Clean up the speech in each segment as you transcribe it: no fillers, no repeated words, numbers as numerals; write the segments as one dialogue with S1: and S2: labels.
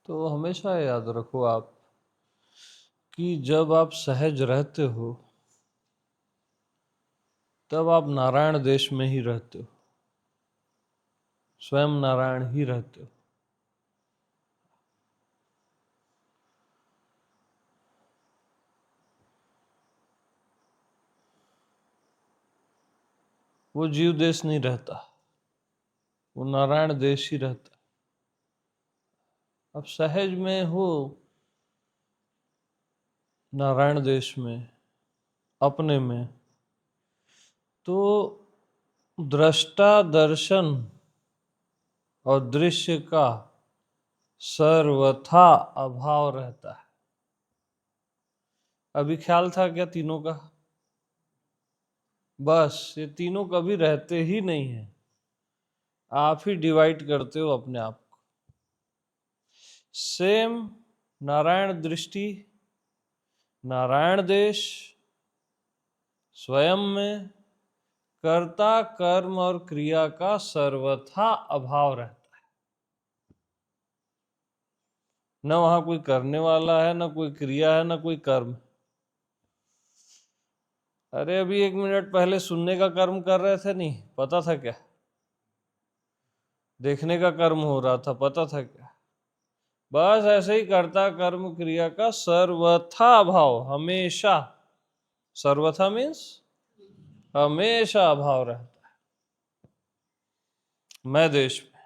S1: तो हमेशा याद रखो आप कि जब आप सहज रहते हो तब आप नारायण देश में ही रहते हो, स्वयं नारायण ही रहते हो। वो जीव देश नहीं रहता, वो नारायण देश ही रहता। अब सहज में हो नारायण देश में, अपने में, तो दृष्टा दर्शन और दृश्य का सर्वथा अभाव रहता है। अभी ख्याल था क्या तीनों का? बस ये तीनों कभी रहते ही नहीं है, आप ही डिवाइड करते हो अपने आप को। सेम नारायण दृष्टि, नारायण देश, स्वयं में कर्ता कर्म और क्रिया का सर्वथा अभाव रहता है। न वहां कोई करने वाला है, न कोई क्रिया है, न कोई कर्म। अरे अभी 1 मिनट पहले सुनने का कर्म कर रहे थे, नहीं पता था क्या? देखने का कर्म हो रहा था, पता था क्या? बस ऐसे ही कर्ता कर्म क्रिया का सर्वथा अभाव, हमेशा। सर्वथा मीन्स हमेशा अभाव रहता है। मैं देश में,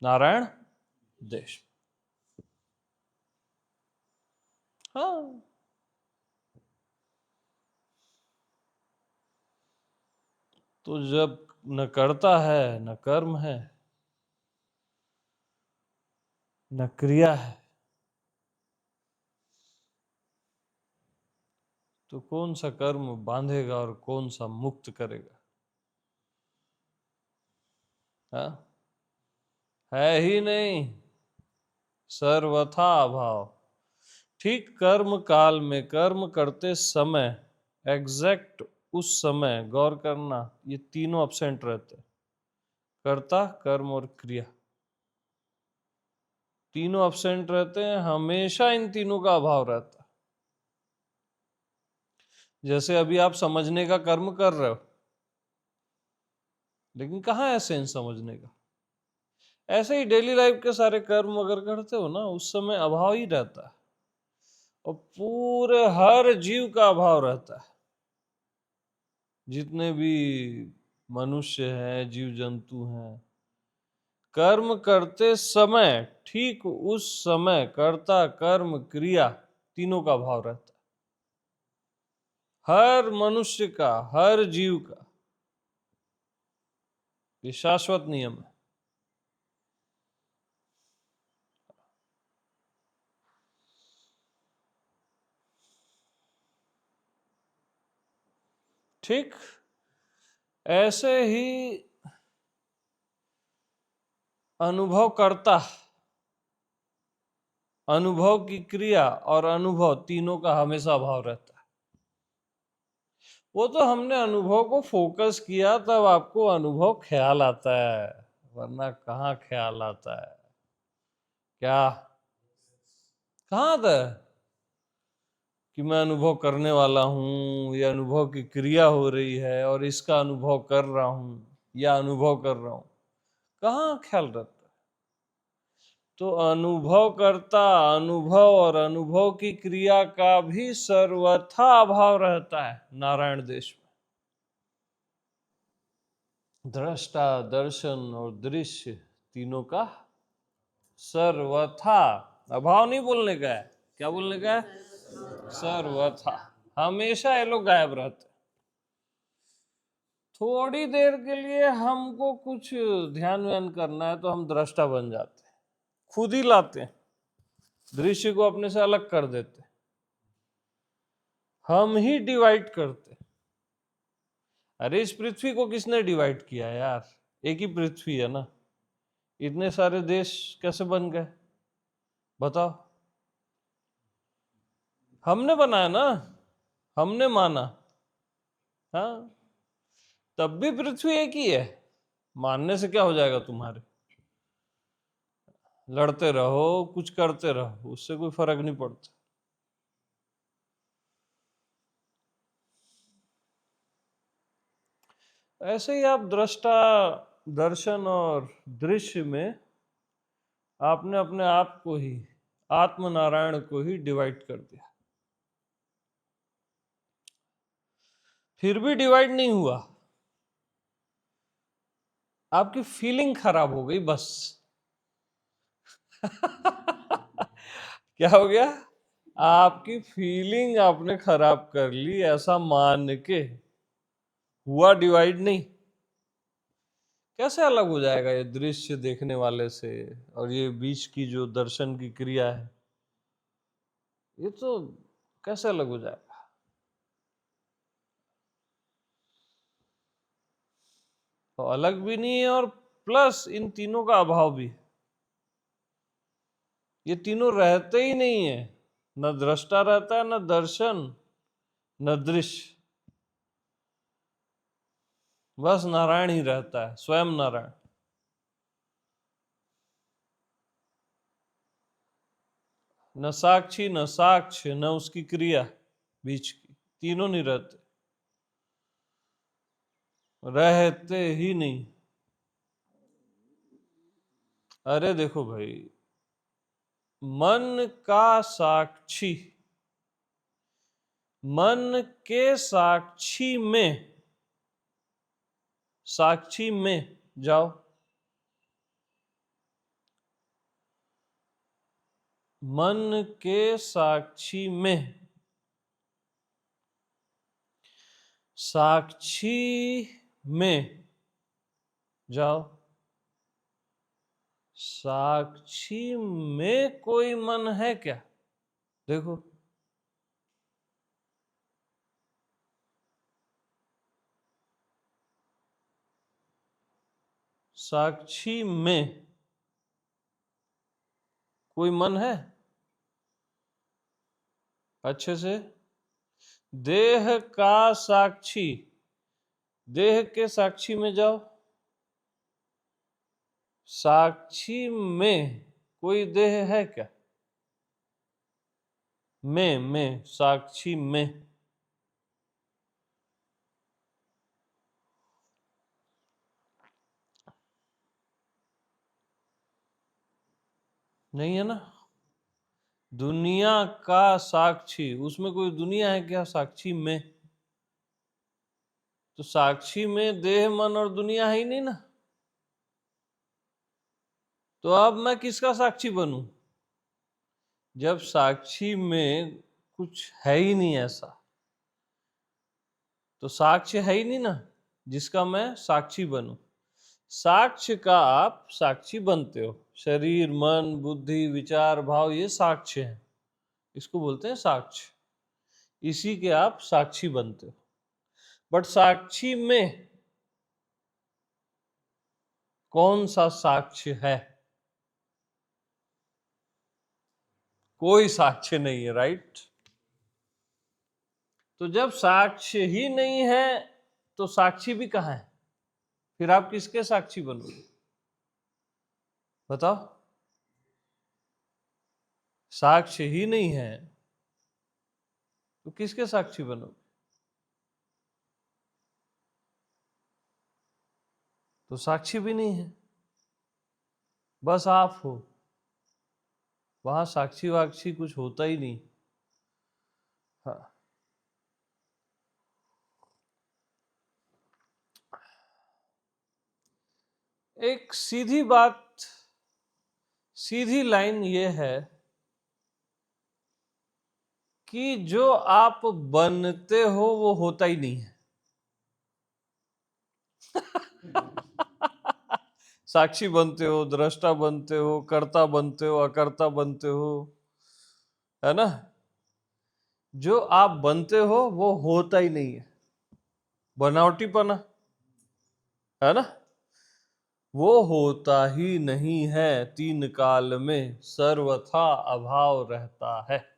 S1: नारायण देश में। हाँ, तो जब न करता है न कर्म है न क्रिया है, तो कौन सा कर्म बांधेगा और कौन सा मुक्त करेगा? हाँ, है ही नहीं, सर्वथा अभाव। ठीक कर्म काल में, कर्म करते समय, एग्जैक्ट उस समय गौर करना, ये तीनों अब्सेंट रहते हैं। कर्ता कर्म और क्रिया तीनों अब्सेंट रहते हैं, हमेशा इन तीनों का अभाव रहता है। जैसे अभी आप समझने का कर्म कर रहे हो, लेकिन कहाँ है सेंस समझने का? ऐसे ही डेली लाइफ के सारे कर्म अगर करते हो ना, उस समय अभाव ही रहता है, और पूरे हर जीव का अभाव रहता है। जितने भी मनुष्य हैं, जीव जंतु हैं, कर्म करते समय, ठीक उस समय कर्ता कर्म क्रिया तीनों का भाव रहता है, हर मनुष्य का, हर जीव का। ये शाश्वत नियम है। ठीक ऐसे ही अनुभव करता, अनुभव की क्रिया और अनुभव तीनों का हमेशा अभाव रहता है। वो तो हमने अनुभव को फोकस किया तब आपको अनुभव ख्याल आता है, वरना कहाँ ख्याल आता है? क्या कहाँ आता है कि मैं अनुभव करने वाला हूँ, या अनुभव की क्रिया हो रही है और इसका अनुभव कर रहा हूँ या अनुभव कर रहा हूँ? कहाँ ख्याल रहता है? तो अनुभव करता, अनुभव और अनुभव की क्रिया का भी सर्वथा अभाव रहता है नारायण देश में। दृष्टा दर्शन और दृश्य तीनों का सर्वथा अभाव नहीं बोलने का है, क्या बोलने का है? सर्वथा। हमेशा ये लोग गायब रहते। थोड़ी देर के लिए हमको कुछ ध्यान व्यान करना है तो हम दृष्टा बन जाते हैं, खुद ही लाते हैं, दृश्य को अपने से अलग कर देते, हम ही डिवाइड करते। अरे इस पृथ्वी को किसने डिवाइड किया यार? एक ही पृथ्वी है ना, इतने सारे देश कैसे बन गए बताओ? हमने बनाया ना, हमने माना। हाँ, तब भी पृथ्वी एक ही है, मानने से क्या हो जाएगा तुम्हारे? लड़ते रहो, कुछ करते रहो, उससे कोई फर्क नहीं पड़ता। ऐसे ही आप दृष्टा, दर्शन और दृश्य में आपने अपने आप को ही, आत्म नारायण को ही डिवाइड कर दिया। फिर भी डिवाइड नहीं हुआ, आपकी फीलिंग खराब हो गई बस। क्या हो गया? आपकी फीलिंग आपने खराब कर ली, ऐसा मान के। हुआ डिवाइड नहीं। कैसे अलग हो जाएगा ये दृश्य देखने वाले से, और ये बीच की जो दर्शन की क्रिया है, ये तो कैसे अलग हो जाएगा? तो अलग भी नहीं है, और प्लस इन तीनों का अभाव भी है। ये तीनों रहते ही नहीं है, न दृष्टा रहता है, न दर्शन, न दृश्य। बस नारायण ही रहता है, स्वयं नारायण। न साक्षी, न साक्ष्य, न उसकी क्रिया बीच की, तीनों नहीं रहते, रहते ही नहीं। अरे देखो भाई, मन का साक्षी, मन के साक्षी में, साक्षी में जाओ। मन के साक्षी में, साक्षी में जाओ। साक्षी में कोई मन है क्या? देखो, साक्षी में कोई मन है? अच्छे से, देह का साक्षी, देह के साक्षी में जाओ। साक्षी में कोई देह है क्या? में साक्षी में नहीं है ना। दुनिया का साक्षी, उसमें कोई दुनिया है क्या साक्षी में? तो साक्षी में देह, मन और दुनिया है ही नहीं ना। तो अब मैं किसका साक्षी बनूं? जब साक्षी में कुछ है ही नहीं ऐसा, तो साक्ष्य है ही नहीं ना जिसका मैं साक्षी बनूं। साक्ष्य का आप साक्षी बनते हो। शरीर, मन, बुद्धि, विचार, भाव, ये साक्ष्य हैं, इसको बोलते हैं साक्ष्य। इसी के आप साक्षी बनते हो। बट साक्षी में कौन सा साक्ष्य है? कोई साक्ष्य नहीं है, राइट। तो जब साक्ष्य ही नहीं है, तो साक्षी भी कहाँ है? फिर आप किसके साक्षी बनोगे? बताओ। साक्ष्य ही नहीं है तो किसके साक्षी बनोगे? तो साक्षी भी नहीं है, बस आप हो। वहां साक्षी वाक्षी कुछ होता ही नहीं। हाँ, एक सीधी बात, सीधी लाइन ये है कि जो आप बनते हो वो होता ही नहीं है। साक्षी बनते हो, दृष्टा बनते हो, कर्ता बनते हो, अकर्ता बनते हो, है ना। जो आप बनते हो वो होता ही नहीं है, बनावटीपना, है ना। वो होता ही नहीं है, तीन काल में सर्वथा अभाव रहता है।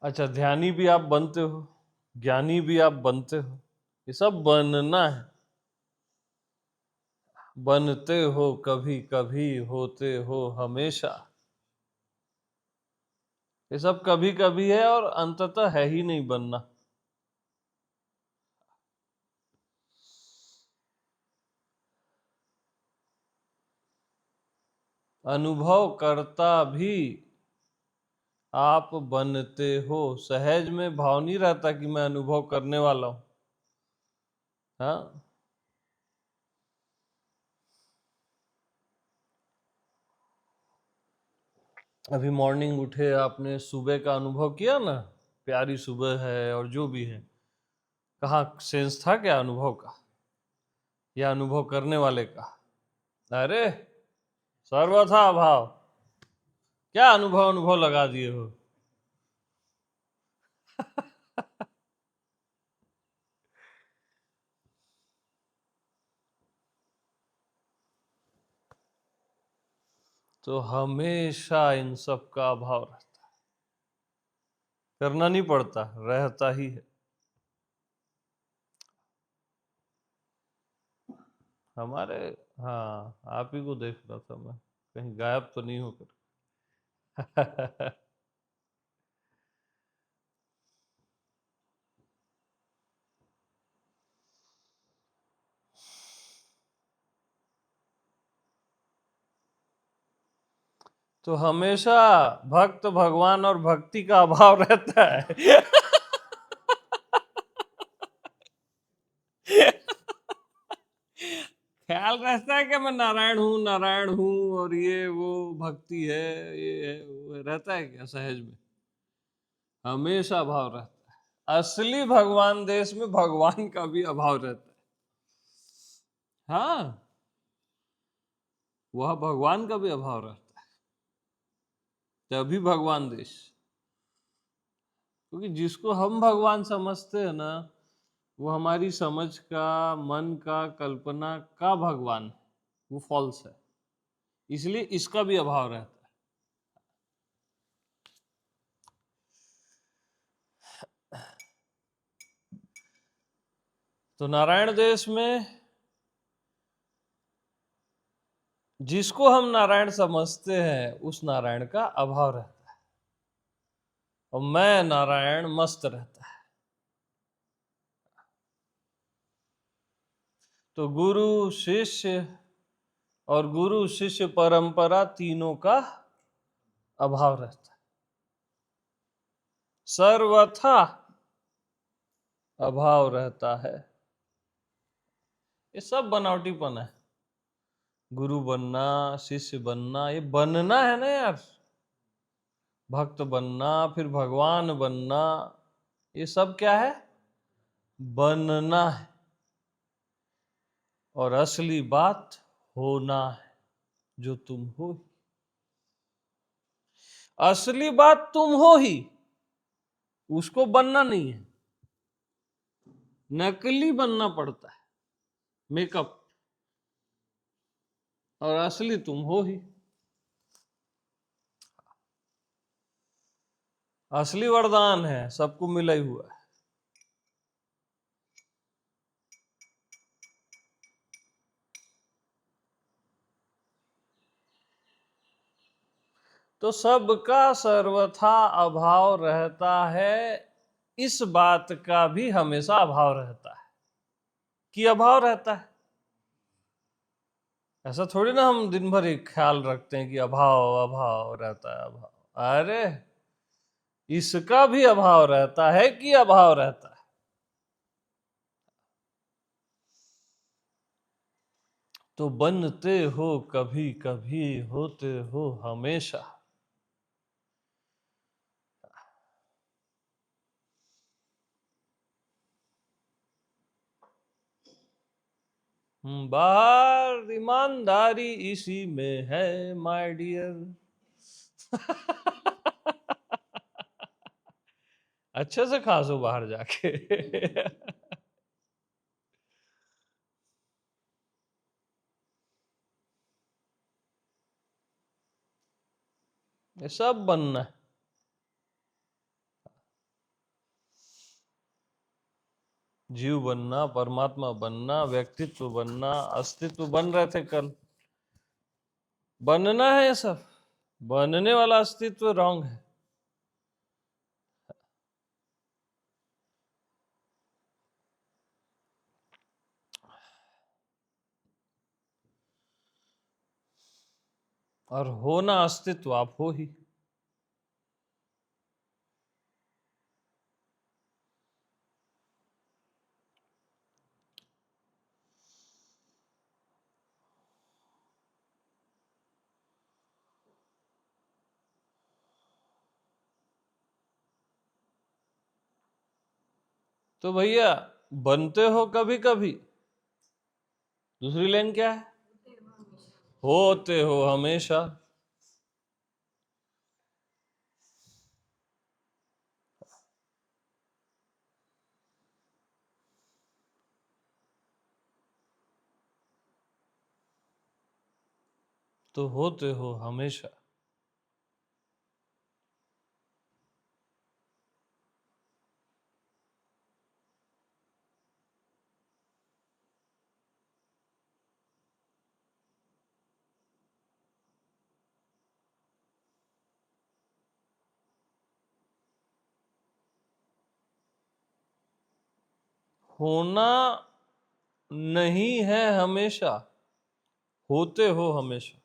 S1: अच्छा, ध्यानी भी आप बनते हो, ज्ञानी भी आप बनते हो, ये सब बनना है। बनते हो कभी कभी, होते हो हमेशा। ये सब कभी कभी है और अंततः है ही नहीं बनना। अनुभव करता भी आप बनते हो। सहज में भाव नहीं रहता कि मैं अनुभव करने वाला हूं। हाँ, अभी मॉर्निंग उठे, आपने सुबह का अनुभव किया ना, प्यारी सुबह है और जो भी है, कहाँ सेंस था क्या अनुभव का, या अनुभव करने वाले का? अरे, सर्वथा अभाव। क्या अनुभव अनुभव लगा दिए हो। तो हमेशा इन सब का अभाव रहता है। करना नहीं पड़ता, रहता ही है। हमारे, हाँ, आप ही को देख रहा था मैं, कहीं गायब तो नहीं होकर। तो हमेशा भक्त भगवान और भक्ति का अभाव रहता है। ख्याल रहता है कि मैं नारायण हूँ और ये वो भक्ति है, ये है, वो है। रहता है क्या सहज में? हमेशा अभाव रहता है। असली भगवान देश में भगवान का भी अभाव रहता है। हाँ, वह भगवान का भी अभाव रहता है, तभी भगवान देश। क्योंकि जिसको हम भगवान समझते हैं ना, वो हमारी समझ का, मन का, कल्पना का भगवान है, वो फॉल्स है। इसलिए इसका भी अभाव रहता है। तो नारायण देश में जिसको हम नारायण समझते हैं, उस नारायण का अभाव रहता है, और मैं नारायण मस्त रहता है। तो गुरु शिष्य और गुरु शिष्य परंपरा तीनों का अभाव रहता है। सर्वथा अभाव रहता है। ये सब बनावटीपन है। गुरु बनना, शिष्य बनना, ये बनना है ना यार। भक्त बनना, फिर भगवान बनना, ये सब क्या है? बनना है। और असली बात होना है, जो तुम हो। असली बात तुम हो ही, उसको बनना नहीं है। नकली बनना पड़ता है, मेकअप। और असली तुम हो ही। असली वरदान है, सबको मिला ही हुआ है। तो सबका सर्वथा अभाव रहता है, इस बात का भी हमेशा अभाव रहता है कि अभाव रहता है। ऐसा थोड़ी ना हम दिन भर एक ख्याल रखते हैं कि अभाव अभाव रहता है, अभाव। अरे, इसका भी अभाव रहता है कि अभाव रहता है। तो बनते हो कभी कभी, होते हो हमेशा। बाहर ईमानदारी इसी में है माय डियर। अच्छे से खासो बाहर जाके। ये सब बनना है। जीव बनना, परमात्मा बनना, व्यक्तित्व बनना, अस्तित्व बन रहे थे कल। बनना है ये सब, बनने वाला अस्तित्व रॉन्ग है। और होना अस्तित्व आप हो ही। तो भैया बनते हो कभी कभी, दूसरी लाइन क्या है? होते हो हमेशा। तो होते हो हमेशा। होना नहीं है हमेशा, होते हो हमेशा।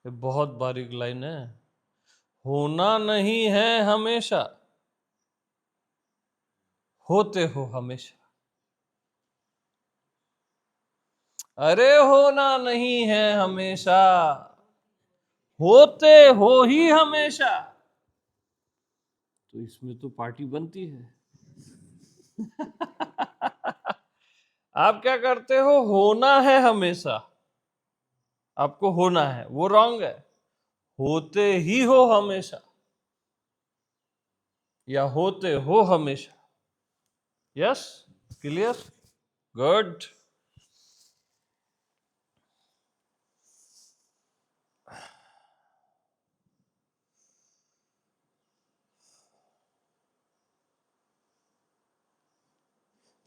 S1: ये बहुत बारीक लाइन है। होना नहीं है हमेशा, होते हो हमेशा। अरे होना नहीं है हमेशा, होते हो ही हमेशा। तो इसमें तो पार्टी बनती है। आप क्या करते हो? होना है हमेशा, आपको होना है, वो रॉन्ग है। होते ही हो हमेशा, या होते हो हमेशा। Yes, clear, good.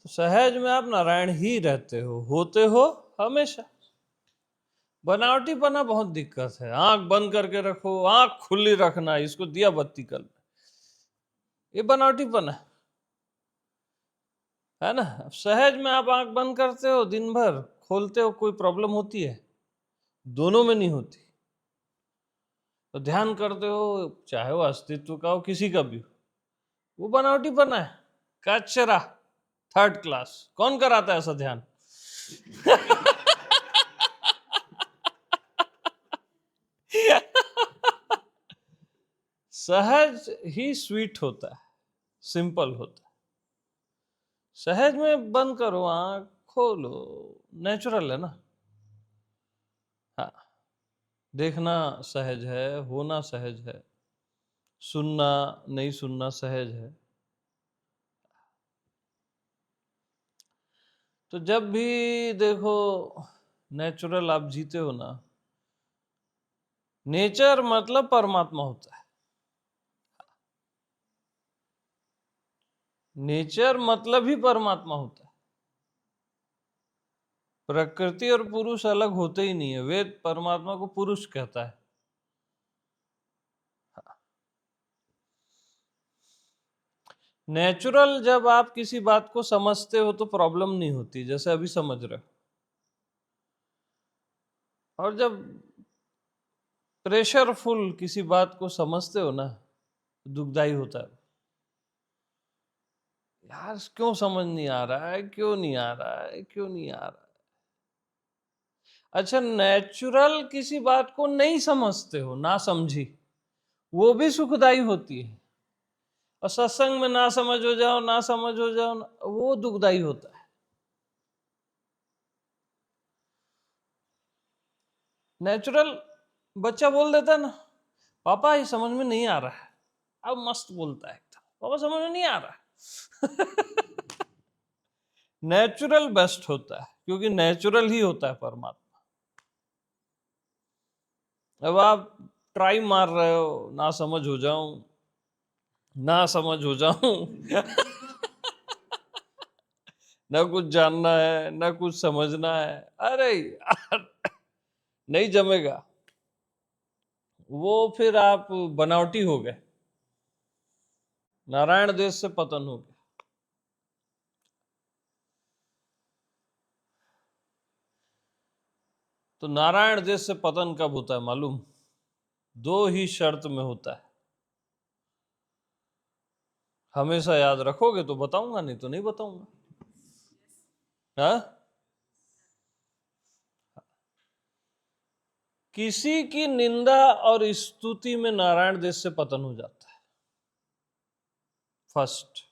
S1: तो सहज में आप नारायण ही रहते हो, होते हो हमेशा। बनावटीपना बहुत दिक्कत है। आंख बंद करके रखो, आंख खुली रखना, इसको दिया बत्ती कल, ये बनावटीपना है ना। सहज में आप आंख बंद करते हो, दिन भर खोलते हो, कोई प्रॉब्लम होती है? दोनों में नहीं होती। तो ध्यान करते हो, चाहे वो अस्तित्व का हो, किसी का भी हो, वो बनावटीपना है, कचरा, थर्ड क्लास। कौन कराता है ऐसा ध्यान? सहज ही स्वीट होता है, सिंपल होता है। सहज में बंद करो, आंख खोलो, नेचुरल है ना। हाँ, देखना सहज है, होना सहज है, सुनना नहीं सुनना सहज है। तो जब भी देखो नेचुरल आप जीते हो ना, नेचर मतलब परमात्मा होता है। नेचर मतलब ही परमात्मा होता है। प्रकृति और पुरुष अलग होते ही नहीं है। वेद परमात्मा को पुरुष कहता है। नेचुरल जब आप किसी बात को समझते हो तो प्रॉब्लम नहीं होती, जैसे अभी समझ रहे हो। और जब प्रेशरफुल किसी बात को समझते हो ना, दुखदाई होता है। यार क्यों समझ नहीं आ रहा है, क्यों नहीं आ रहा है, क्यों नहीं आ रहा है? अच्छा, नेचुरल किसी बात को नहीं समझते हो, ना समझी, वो भी सुखदाई होती है। और सत्संग में ना समझ हो जाओ, ना समझ हो जाओ, वो दुखदाई होता है। नेचुरल बच्चा बोल देता है ना, पापा ये समझ में नहीं आ रहा है। अब मस्त बोलता है एकदम, पापा समझ में नहीं आ रहा है। नेचुरल बेस्ट होता है, क्योंकि नेचुरल ही होता है परमात्मा। अब आप ट्राई मार रहे हो ना समझ हो जाऊं, ना समझ हो जाऊं ना कुछ जानना है ना कुछ समझना है, अरे यार नहीं जमेगा। वो फिर आप बनावटी हो गए, नारायण देश से पतन हो गया। तो नारायण देश से पतन कब होता है मालूम? दो ही शर्त में होता है। हमेशा याद रखोगे तो बताऊंगा, नहीं तो नहीं बताऊंगा। हाँ, किसी की निंदा और स्तुति में नारायण देश से पतन हो जाता है। फर्स्ट,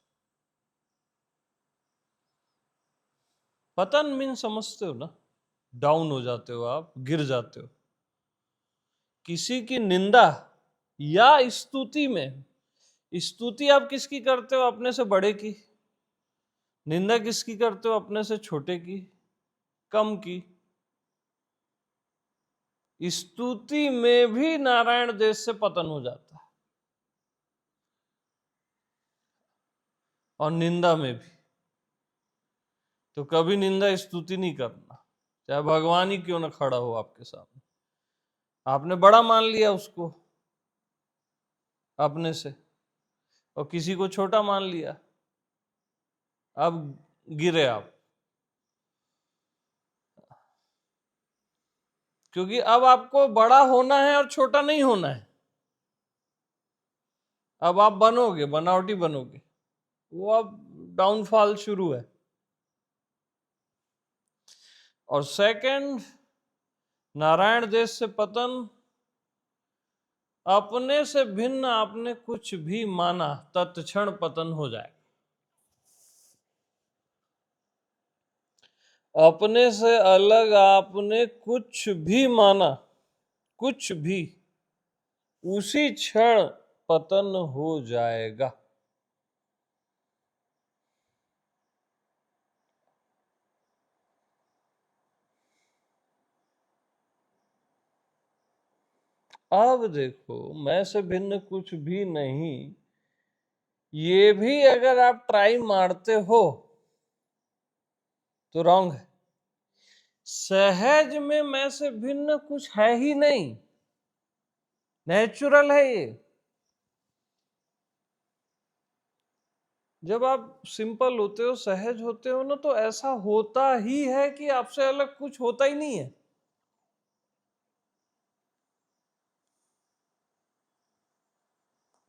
S1: पतन मीन समझते हो ना, डाउन हो जाते हो, आप गिर जाते हो। किसी की निंदा या स्तुति में, स्तुति आप किसकी करते हो? अपने से बड़े की। निंदा किसकी करते हो? अपने से छोटे की, कम की। स्तुति में भी नारायण देश से पतन हो जाता है, और निंदा में भी। तो कभी निंदा स्तुति नहीं करना, चाहे भगवान ही क्यों ना खड़ा हो आपके सामने। आपने बड़ा मान लिया उसको अपने से, और किसी को छोटा मान लिया, अब गिरे आप। क्योंकि अब आपको बड़ा होना है और छोटा नहीं होना है। अब आप बनोगे, बनावटी बनोगे, वो अब डाउनफॉल शुरू है। और सेकंड, नारायण देश से पतन, अपने से भिन्न आपने कुछ भी माना तत्क्षण पतन हो जाए। अपने से अलग आपने कुछ भी माना, कुछ भी, उसी क्षण पतन हो जाएगा। अब देखो, मैं से भिन्न कुछ भी नहीं, ये भी अगर आप ट्राई मारते हो तो रॉन्ग है। सहज में मैं से भिन्न कुछ है ही नहीं, नेचुरल है ये। जब आप सिंपल होते हो, सहज होते हो ना, तो ऐसा होता ही है कि आपसे अलग कुछ होता ही नहीं है।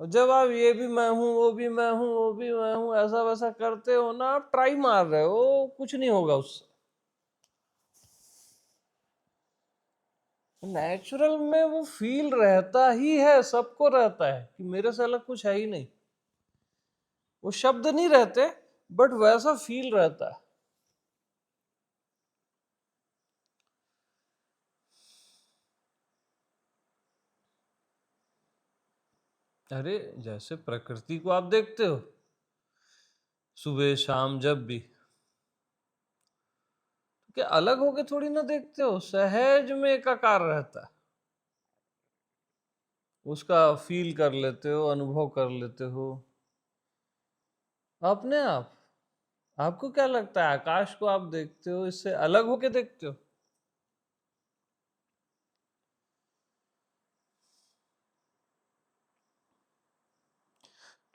S1: और जब आप ये भी मैं हूं, वो भी मैं हूं, वो भी मैं हूं, ऐसा वैसा करते हो ना, आप ट्राई मार रहे हो, कुछ नहीं होगा उससे। नेचुरल में वो फील रहता ही है, सबको रहता है कि मेरे से अलग कुछ है ही नहीं। वो शब्द नहीं रहते, बट वैसा फील रहता है। अरे जैसे प्रकृति को आप देखते हो सुबह शाम जब भी, क्या अलग होके थोड़ी ना देखते हो, सहज में एकाकार रहता है। उसका फील कर लेते हो, अनुभव कर लेते हो अपने आप। आपको क्या लगता है, आकाश को आप देखते हो, इससे अलग होके देखते हो?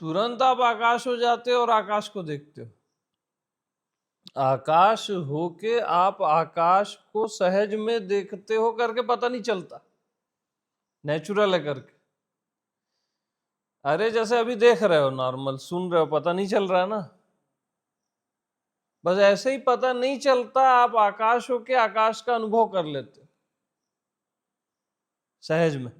S1: तुरंत आप आकाश हो जाते हो और आकाश को देखते हो। आकाश होके आप आकाश को सहज में देखते हो करके पता नहीं चलता, नेचुरल है करके। अरे जैसे अभी देख रहे हो, नॉर्मल सुन रहे हो, पता नहीं चल रहा ना। बस ऐसे ही पता नहीं चलता, आप आकाश होके आकाश का अनुभव कर लेते हो सहज में।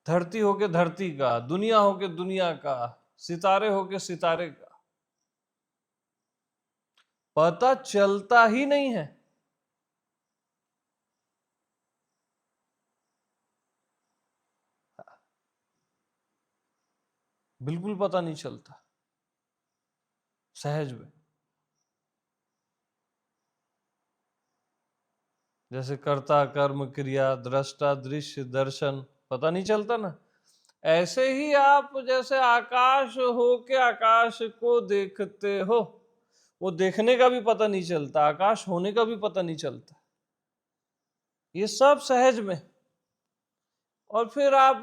S1: धरती होके धरती का, दुनिया होके दुनिया का, सितारे होके सितारे का, पता चलता ही नहीं है। बिल्कुल पता नहीं चलता सहज में। जैसे कर्ता कर्म क्रिया दृष्टा दृश्य दर्शन, पता नहीं चलता ना। ऐसे ही आप जैसे आकाश हो के आकाश को देखते हो, वो देखने का भी पता नहीं चलता, आकाश होने का भी पता नहीं चलता, ये सब सहज में। और फिर आप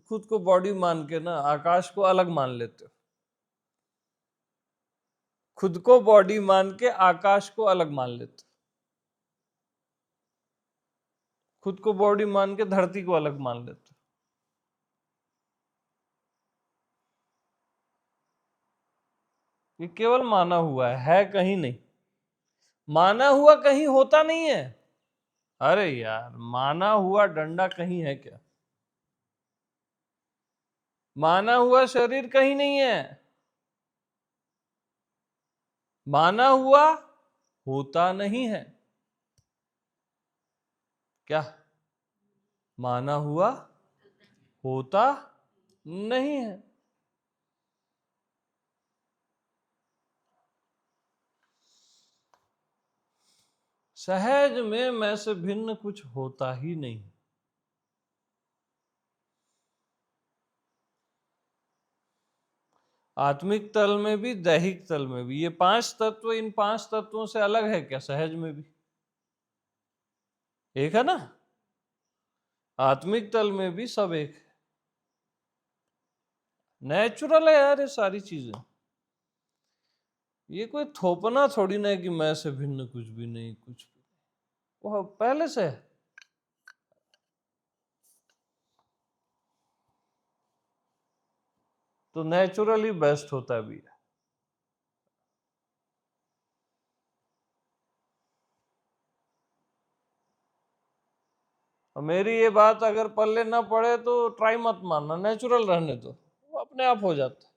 S1: खुद को बॉडी मान के ना आकाश को अलग मान लेते हो, खुद को बॉडी मान के आकाश को अलग मान लेते हो, खुद को बॉडी मान के धरती को अलग मान लेते हो। ये केवल माना हुआ है कहीं नहीं, माना हुआ कहीं होता नहीं है। अरे यार, माना हुआ डंडा कहीं है क्या? माना हुआ शरीर कहीं नहीं है, माना हुआ होता नहीं है। क्या? माना हुआ होता नहीं है। सहज में मैं से भिन्न कुछ होता ही नहीं। आत्मिक तल में भी, दैहिक तल में भी, ये 5 तत्व, इन 5 तत्वों से अलग है क्या? सहज में भी एक है ना, आत्मिक तल में भी सब एक है। नेचुरल है यार ये सारी चीजें, ये कोई थोपना थोड़ी ना है कि मैं से भिन्न कुछ भी नहीं, कुछ भी वो पहले से है। तो नेचुरली बेस्ट होता भी है। और मेरी ये बात अगर पल्ले ना पड़े तो ट्राई मत मानना, नेचुरल रहने दो, वो अपने आप हो जाता है।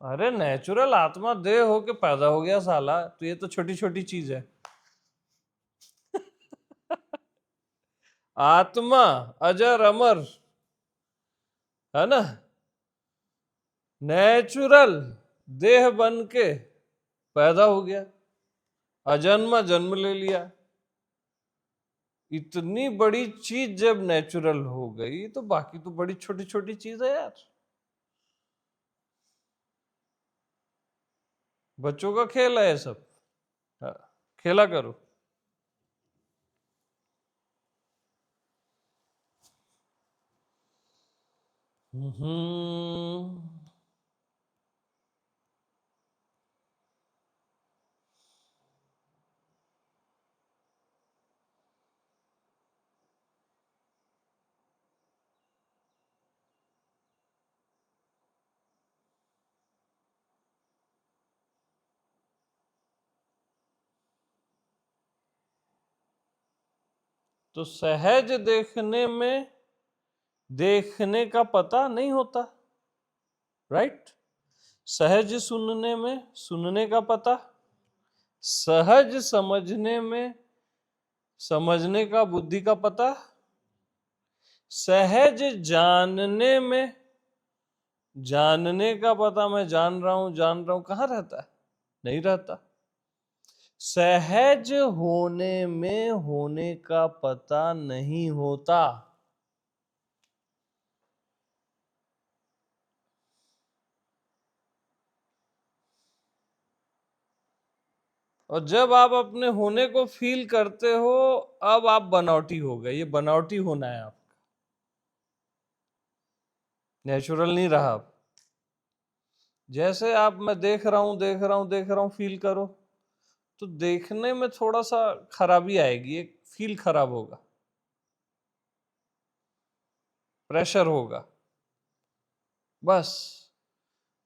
S1: अरे नेचुरल आत्मा देह होके पैदा हो गया साला, तो ये तो छोटी छोटी चीज है। आत्मा अजर अमर है ना, नेचुरल देह बन के पैदा हो गया, अजन्मा जन्म ले लिया। इतनी बड़ी चीज जब नेचुरल हो गई तो बाकी तो बड़ी छोटी छोटी चीज है यार। बच्चों का खेल है ये सब, हाँ, खेला करो। हम्म। तो सहज देखने में देखने का पता नहीं होता, राइट? सहज सुनने में सुनने का पता, सहज समझने में समझने का बुद्धि का पता, सहज जानने में जानने का पता, मैं जान रहा हूं कहाँ रहता है? नहीं रहता। सहज होने में होने का पता नहीं होता। और जब आप अपने होने को फील करते हो, अब आप बनावटी हो गए, ये बनावटी होना है आपका, नेचुरल नहीं रहा आप। जैसे आप, मैं देख रहा हूं देख रहा हूं देख रहा हूं, फील करो, तो देखने में थोड़ा सा खराबी आएगी, एक फील खराब होगा, प्रेशर होगा, बस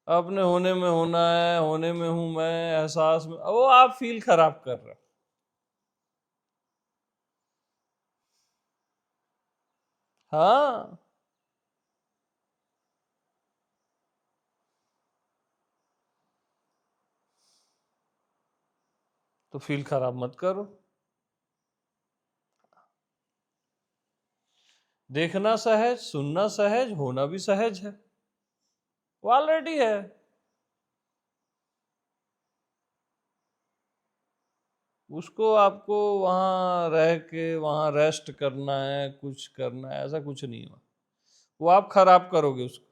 S1: अपने होने में होना है, होने में हूं मैं, एहसास में, वो आप फील खराब कर रहे हो। हाँ, तो फील खराब मत करो। देखना सहज, सुनना सहज, होना भी सहज है, वो ऑलरेडी है। उसको आपको वहां रह के वहां रेस्ट करना है, कुछ करना है, ऐसा कुछ नहीं हुआ। वो आप खराब करोगे उसको।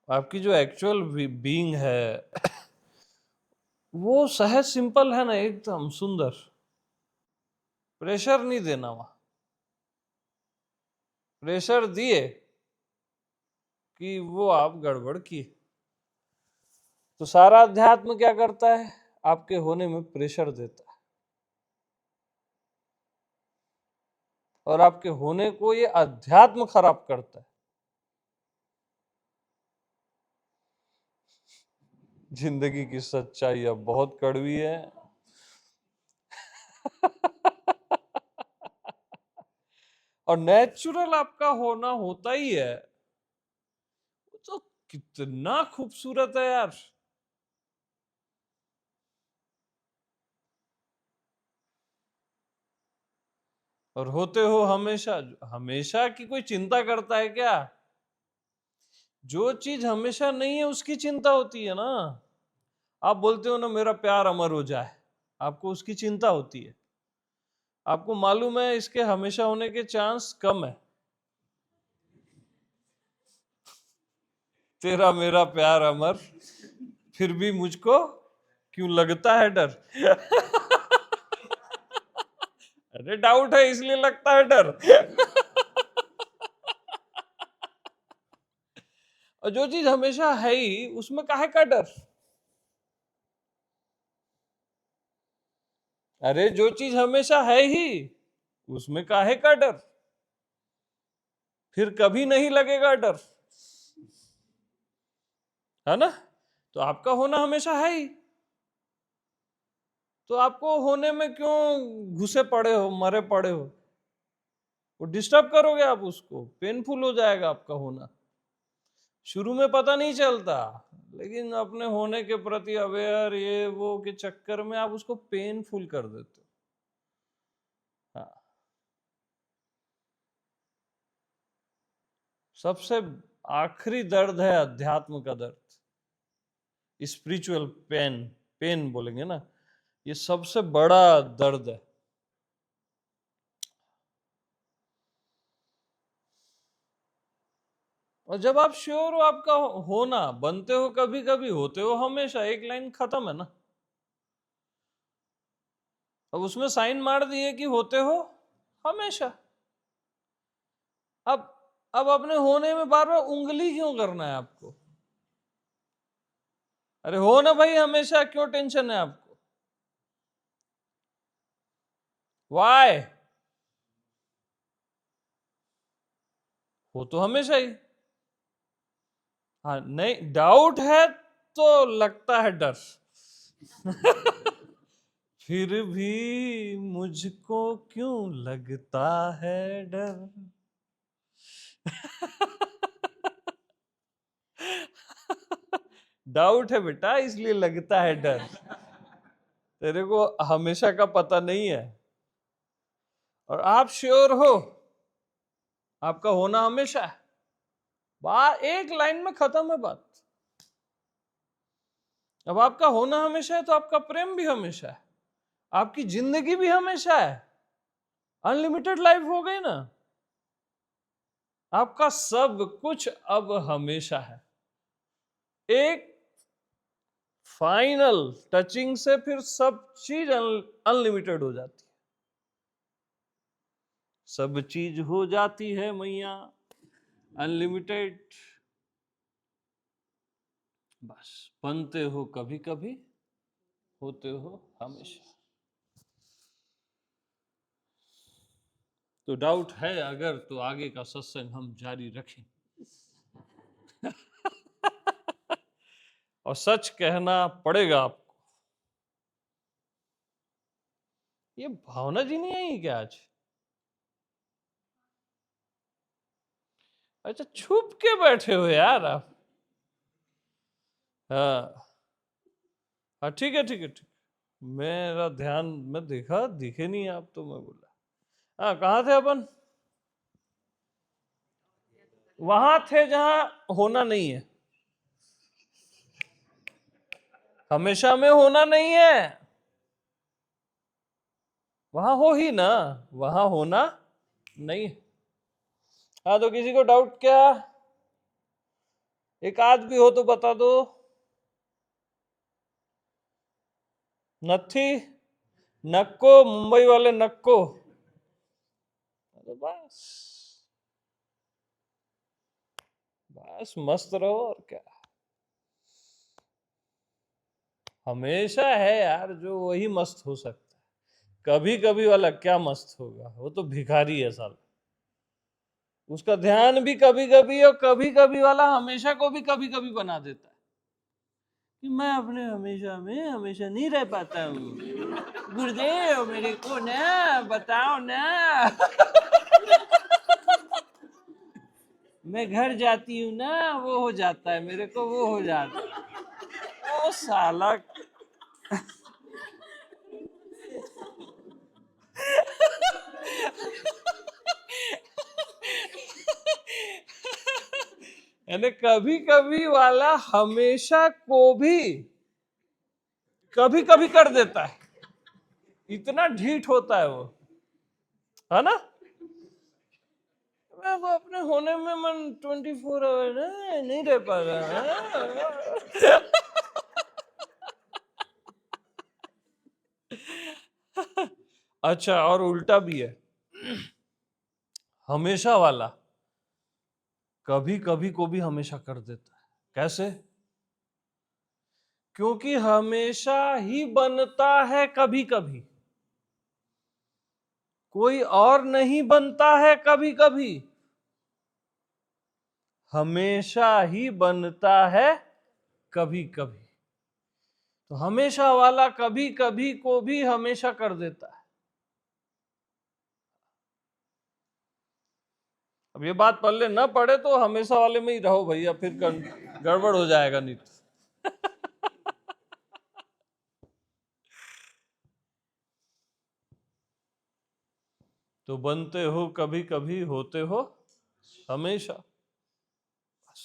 S1: आपकी जो एक्चुअल बीइंग है वो सहज सिंपल है ना, एकदम सुंदर। प्रेशर नहीं देना वहां। प्रेशर दिए कि वो आप गड़बड़ किए। तो सारा अध्यात्म क्या करता है? आपके होने में प्रेशर देता है, और आपके होने को ये अध्यात्म खराब करता है। जिंदगी की सच्चाई अब बहुत कड़वी है। और नेचुरल आपका होना होता ही है, तो कितना खूबसूरत है यार। और होते हो हमेशा। हमेशा की कोई चिंता करता है क्या? जो चीज हमेशा नहीं है उसकी चिंता होती है ना। आप बोलते हो ना मेरा प्यार अमर हो जाए, आपको उसकी चिंता होती है। आपको मालूम है इसके हमेशा होने के चांस कम है। तेरा मेरा प्यार अमर, फिर भी मुझको क्यों लगता है डर। अरे डाउट है इसलिए लगता है डर। और जो चीज हमेशा है ही उसमें काहे का डर? अरे जो चीज हमेशा है ही उसमें काहे का डर? फिर कभी नहीं लगेगा डर, है ना? तो आपका होना हमेशा है ही, तो आपको होने में क्यों घुसे पड़े हो, मरे पड़े हो? वो डिस्टर्ब करोगे आप उसको, पेनफुल हो जाएगा आपका होना। शुरू में पता नहीं चलता, लेकिन अपने होने के प्रति अवेयर ये वो के चक्कर में आप उसको पेनफुल कर देते हो। हाँ। सबसे आखिरी दर्द है अध्यात्म का दर्द, स्पिरिचुअल पेन। पेन बोलेंगे ना, ये सबसे बड़ा दर्द है। और जब आप श्योर हो आपका होना, बनते हो कभी कभी, होते हो हमेशा, एक लाइन खत्म है ना। अब उसमें साइन मार दिए कि होते हो हमेशा। अब अब अपने होने में बार बार उंगली क्यों करना है आपको? अरे हो ना भाई हमेशा, क्यों टेंशन है आपको? वाई? हो तो हमेशा ही। हाँ, नहीं डाउट है तो लगता है डर। फिर भी मुझको क्यों लगता है डर। डाउट है बेटा, इसलिए लगता है डर। तेरे को हमेशा का पता नहीं है, और आप श्योर हो आपका होना हमेशा है। बात एक लाइन में खत्म है बात। अब आपका होना हमेशा है तो आपका प्रेम भी हमेशा है, आपकी जिंदगी भी हमेशा है। अनलिमिटेड लाइफ हो गई ना। आपका सब कुछ अब हमेशा है। एक फाइनल टचिंग से फिर सब चीज अनलिमिटेड हो जाती है। सब चीज हो जाती है मैया अनलिमिटेड। बस बनते हो कभी कभी, होते हो हमेशा। तो डाउट है अगर, तो आगे का सत्संग हम जारी रखें। और सच कहना पड़ेगा आपको। ये भावना जी नहीं आई क्या आज? अच्छा, छुप के बैठे हो यार आप। हाँ हाँ, ठीक है ठीक है ठीक है। मेरा ध्यान, मैं देखा दिखे नहीं आप, तो मैं बोला हाँ कहाँ थे अपन? वहां थे जहां होना नहीं है। हमेशा में होना नहीं है, वहां हो ही ना, वहां होना नहीं। हाँ, तो किसी को डाउट क्या? एक आध भी हो तो बता दो। नथी, नक्को, मुंबई वाले नक्को। तो बस बस मस्त रहो और क्या। हमेशा है यार जो वही मस्त हो सकता है। कभी कभी वाला क्या मस्त होगा, वो तो भिखारी है साल। उसका ध्यान भी कभी कभी, और कभी कभी वाला हमेशा को भी कभी कभी बना देता है कि मैं अपने हमेशा में हमेशा नहीं रह पाता हूँ। गुरुदेव मेरे को ना बताओ ना। मैं घर जाती हूँ ना, वो हो जाता है मेरे को, वो हो जाता है। ओ साला। यानी कभी कभी वाला हमेशा को भी कभी कभी कर देता है। इतना ढीठ होता है वो, है ना। मैं वो अपने होने में मन 24 आवर नहीं रह पा रहा है। अच्छा, और उल्टा भी है। हमेशा वाला कभी कभी को भी हमेशा कर देता है। कैसे? क्योंकि हमेशा ही बनता है कभी कभी, कोई और नहीं बनता है कभी कभी। हमेशा ही बनता है कभी कभी। तो हमेशा वाला कभी कभी को भी हमेशा कर देता है। अब ये बात पढ़ ले ना पढ़े तो हमेशा वाले में ही रहो भैया, फिर गड़बड़ हो जाएगा नहीं तो। तो बनते हो कभी कभी, होते हो हमेशा। बस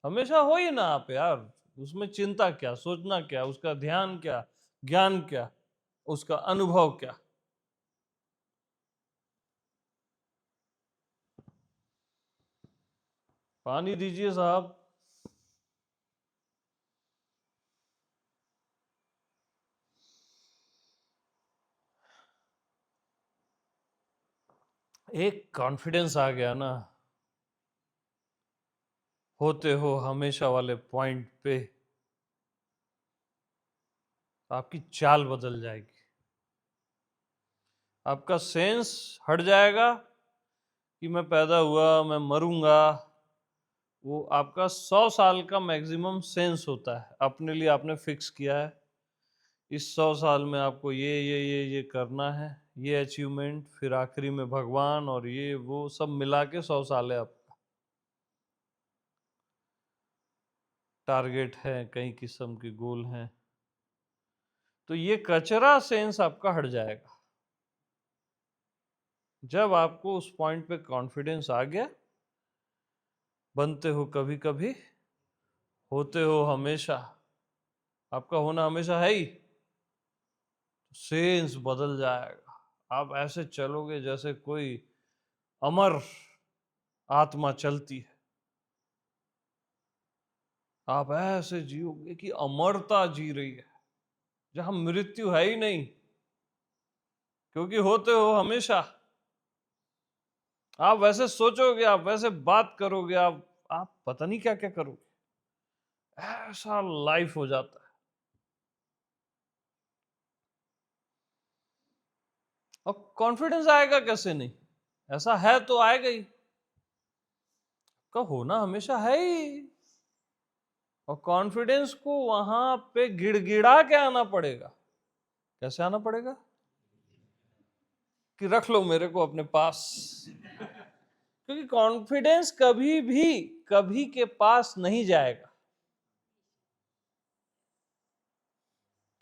S1: हमेशा हो ही ना आप यार। उसमें चिंता क्या, सोचना क्या, उसका ध्यान क्या, ज्ञान क्या, उसका अनुभव क्या। पानी दीजिए साहब। एक कॉन्फिडेंस आ गया ना, होते हो हमेशा वाले पॉइंट पे, आपकी चाल बदल जाएगी। आपका सेंस हट जाएगा कि मैं पैदा हुआ मैं मरूंगा। वो आपका 100 साल का मैक्सिमम सेंस होता है, अपने लिए आपने फिक्स किया है इस 100 साल में आपको ये करना है, ये अचीवमेंट, फिर आखिरी में भगवान और ये वो सब मिला के 100 साल है आपका टारगेट है, कई किस्म के गोल हैं। तो ये कचरा सेंस आपका हट जाएगा जब आपको उस पॉइंट पे कॉन्फिडेंस आ गया। बनते हो कभी कभी, होते हो हमेशा। आपका होना हमेशा है ही, सेंस बदल जाएगा। आप ऐसे चलोगे जैसे कोई अमर आत्मा चलती है। आप ऐसे जियोगे कि अमरता जी रही है, जहां मृत्यु है ही नहीं, क्योंकि होते हो हमेशा। आप वैसे सोचोगे, आप वैसे बात करोगे, आप पता नहीं क्या क्या करोगे। ऐसा लाइफ हो जाता है। और कॉन्फिडेंस आएगा कैसे नहीं, ऐसा है तो आएगा ही। का होना हमेशा है ही। और कॉन्फिडेंस को वहां पे गिड़गिड़ा के आना पड़ेगा। कैसे आना पड़ेगा? कि रख लो मेरे को अपने पास। क्योंकि कॉन्फिडेंस कभी भी कभी के पास नहीं जाएगा।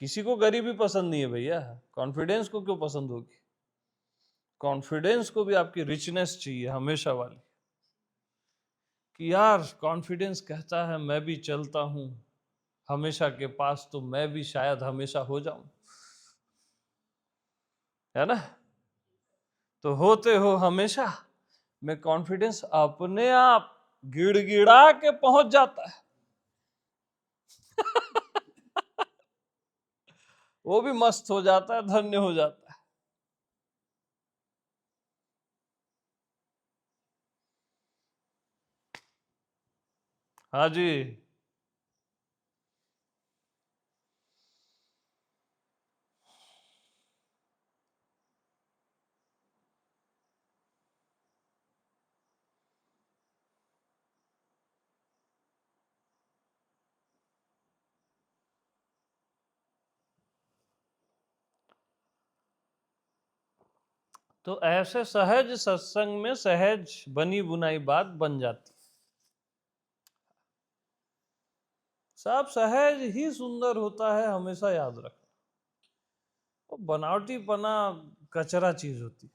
S1: किसी को गरीबी पसंद नहीं है भैया, कॉन्फिडेंस को क्यों पसंद होगी? कॉन्फिडेंस को भी आपकी रिचनेस चाहिए हमेशा वाली, कि यार कॉन्फिडेंस कहता है मैं भी चलता हूं हमेशा के पास तो मैं भी शायद हमेशा हो जाऊं, है ना। तो होते हो हमेशा में कॉन्फिडेंस अपने आप गिड़गिड़ा के पहुंच जाता है। वो भी मस्त हो जाता है, धन्य हो जाता है। हाँ जी। तो ऐसे सहज सत्संग में सहज बनी बुनाई बात बन जाती। सब सहज ही सुंदर होता है, हमेशा याद रखना। वो बनावटीपना कचरा चीज होती है,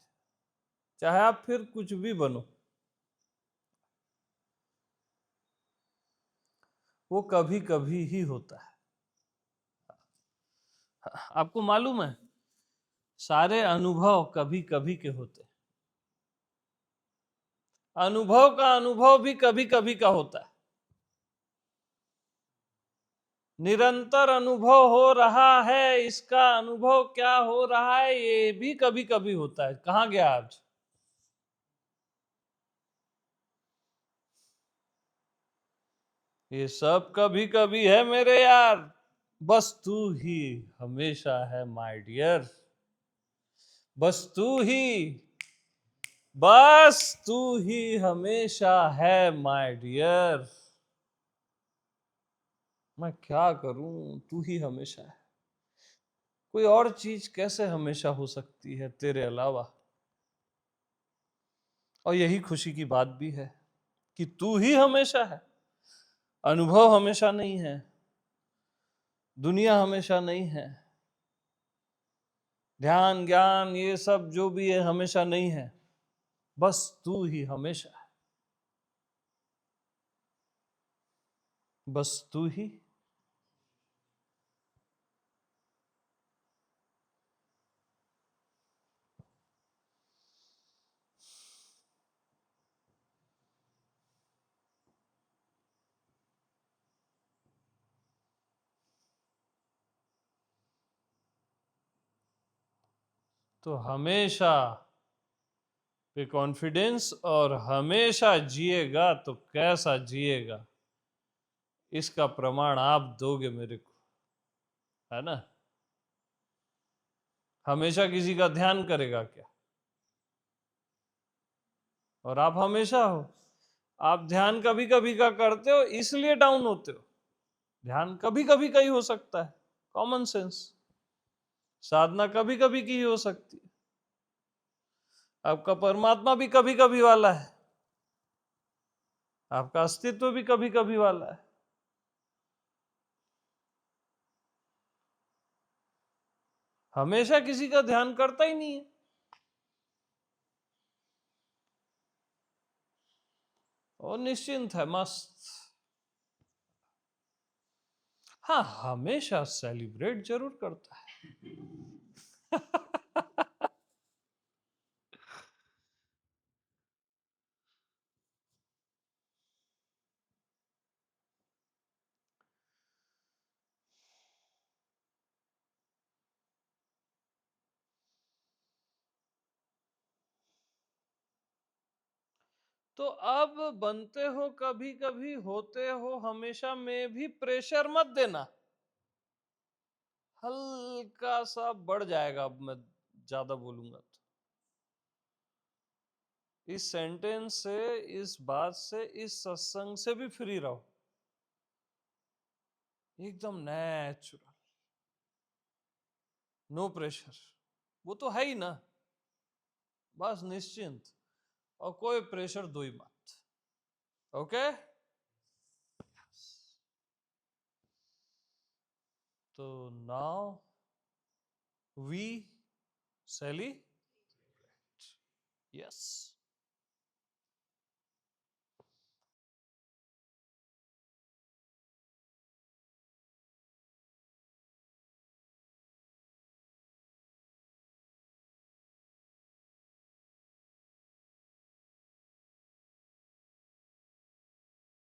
S1: चाहे आप फिर कुछ भी बनो, वो कभी कभी ही होता है। आपको मालूम है, सारे अनुभव कभी कभी के होते हैं। अनुभव का अनुभव भी कभी कभी का होता है। निरंतर अनुभव हो रहा है, इसका अनुभव क्या हो रहा है, ये भी कभी कभी होता है। कहाँ गया आज? ये सब कभी कभी है मेरे यार। बस तू ही हमेशा है माय डियर। बस तू ही, बस तू ही हमेशा है माय डियर। मैं क्या करूं, तू ही हमेशा है। कोई और चीज कैसे हमेशा हो सकती है तेरे अलावा? और यही खुशी की बात भी है कि तू ही हमेशा है। अनुभव हमेशा नहीं है, दुनिया हमेशा नहीं है, ध्यान ज्ञान ये सब जो भी है हमेशा नहीं है। बस तू ही हमेशा है। बस तू ही। तो हमेशा पे कॉन्फिडेंस, और हमेशा जिएगा तो कैसा जिएगा, इसका प्रमाण आप दोगे मेरे को, है ना। हमेशा किसी का ध्यान करेगा क्या? और आप हमेशा हो। आप ध्यान कभी कभी का करते हो इसलिए डाउन होते हो। ध्यान कभी कभी का ही हो सकता है, कॉमन सेंस। साधना कभी कभी की ही हो सकती है। आपका परमात्मा भी कभी कभी वाला है, आपका अस्तित्व भी कभी कभी वाला है। हमेशा किसी का ध्यान करता ही नहीं है। और निश्चिंत है, मस्त। हाँ, हमेशा सेलिब्रेट जरूर करता है। तो अब बनते हो कभी कभी, होते हो हमेशा में भी प्रेशर मत देना। हल्का सा बढ़ जाएगा अब मैं ज्यादा बोलूंगा तो। इस सेंटेंस से, इस बात से, इस सत्संग से भी फ्री रहो। एकदम नेचुरल, नो प्रेशर। वो तो है ही ना। बस निश्चिंत, और कोई प्रेशर दो ही मत। ओके। तो नाउ वी सेलिब्रेट। यस।